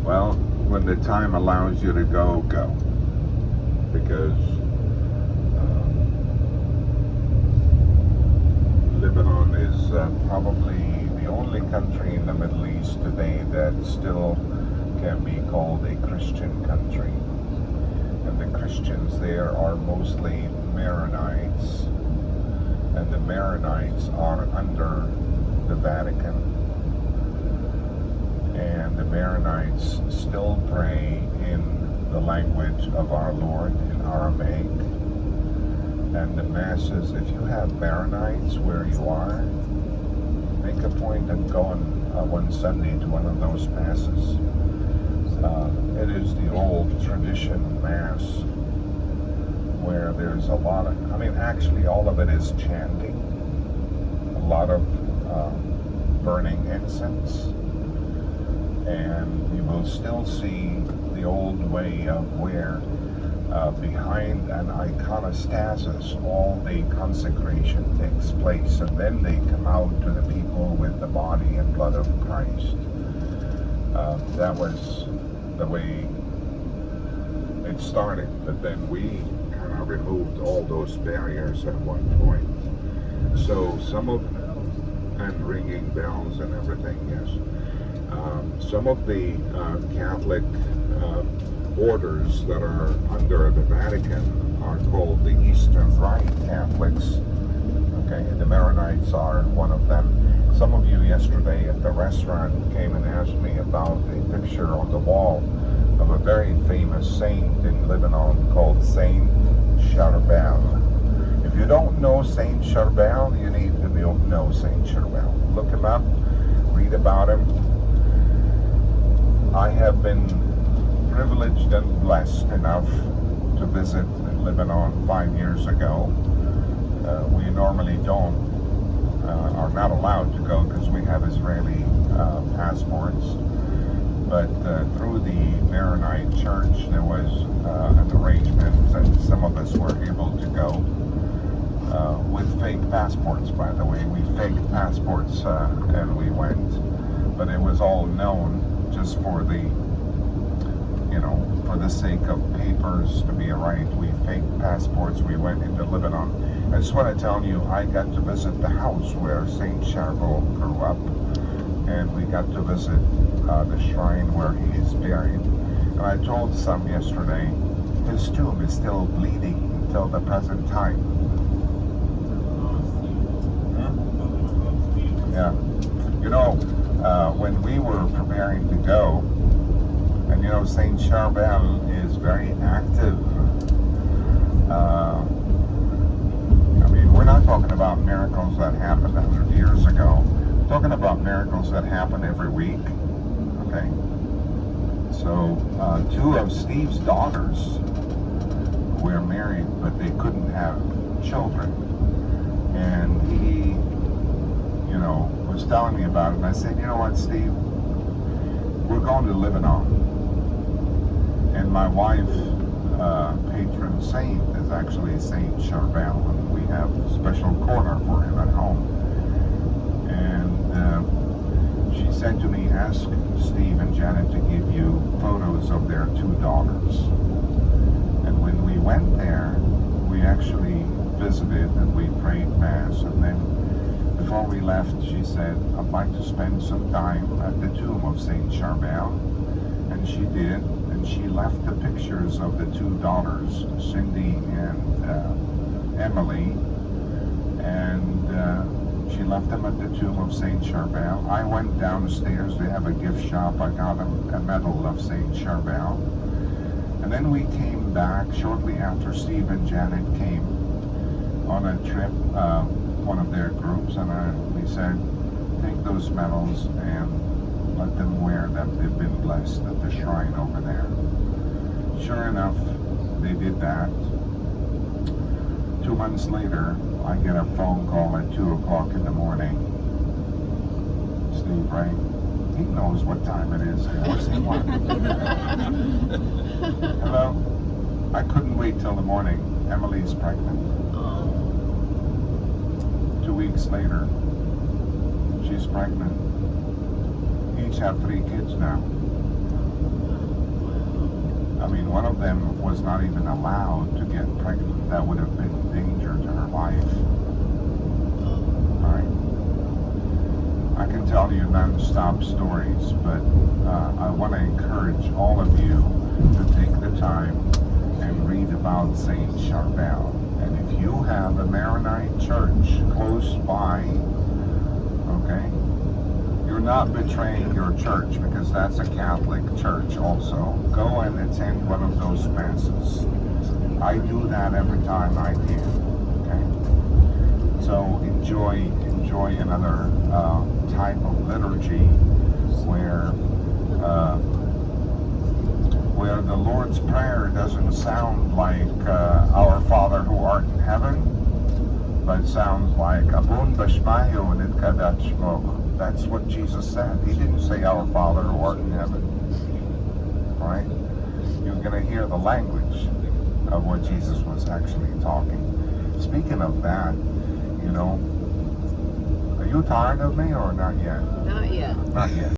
Well, when the time allows you to go, go. Because Lebanon is probably the only country in the Middle East today that still can be called a Christian country. And the Christians there are mostly Maronites. And the Maronites are under the Vatican. And the Maronites still pray in the language of our Lord, in Aramaic. And the masses, if you have Maronites where you are, make a point of going one Sunday to one of those masses. It is the old tradition mass where there's a lot of, actually all of it is chanting, a lot of burning incense, and you will still see the old way of where behind an iconostasis all the consecration takes place, and then they come out to the people with the body and blood of Christ. That was the way it started, but then we kind of removed all those barriers at one point. So some of, and ringing bells and everything, yes. Some of the Catholic orders that are under the Vatican are called the Eastern Rite Catholics. Okay, the Maronites are one of them. Some of you yesterday at the restaurant came and asked me about a picture on the wall of a very famous saint in Lebanon called St Sharbel. If you don't know St Sharbel, you need to know St Sharbel. Look him up, read about him. I have been privileged and blessed enough to visit Lebanon 5 years ago. We normally are not allowed to go because we have Israeli passports. But through the Maronite Church, there was an arrangement and some of us were able to go with fake passports, by the way. We faked passports and we went. But it was all known just for the, for the sake of papers to be right. We faked passports. We went into Lebanon. I just want to tell you, I got to visit the house where St Sharbel grew up, and we got to visit the shrine where he is buried. And I told some yesterday, his tomb is still bleeding until the present time. Yeah. When we were preparing to go, and St Sharbel is very active. We're not talking about miracles that happened 100 years ago. We're talking about miracles that happen every week. Okay. So, two of Steve's daughters were married, but they couldn't have children. And he, was telling me about it. And I said, you know what, Steve? We're going to Lebanon. And my wife, patron saint, is actually St Sharbel. And we have a special corner for him at home. And she said to me, ask Steve and Janet to give you photos of their two daughters. And when we went there, we actually visited and we prayed Mass. And then before we left, she said, I'd like to spend some time at the tomb of St Sharbel. And she did. And she left the pictures of the two daughters, Cindy and Emily. And she left them at the tomb of St Sharbel. I went downstairs. They have a gift shop. I got a medal of St Sharbel. And then we came back shortly after Steve and Janet came on a trip, one of their groups, and we said, take those medals and let them wear them. They've been blessed at the shrine over there. Sure enough, they did that. 2 months later, I get a phone call at 2 o'clock in the morning. Steve, right? He knows what time it is. What's he want? Hello? I couldn't wait till the morning. Emily's pregnant. 2 weeks later, she's pregnant. Each have 3 kids now. I mean, one of them was not even allowed to get pregnant. That would have been danger to her life. Right? I can tell you non-stop stories, but I want to encourage all of you to take the time and read about St. Sharbel. And if you have a Maronite church close by, okay, you're not betraying your church, because that's a Catholic church also. Go and attend one of those masses. I do that every time I can. Okay, so enjoy another type of liturgy where the Lord's Prayer doesn't sound like Our Father who art in heaven, but sounds like Abun Bashmayo Nidkadat Shmok. That's what Jesus said. He didn't say Our Father who art in heaven. Right? You're going to hear the language of what Jesus was actually talking. Speaking of that, you know, are you tired of me or not yet? Not yet. Not yet.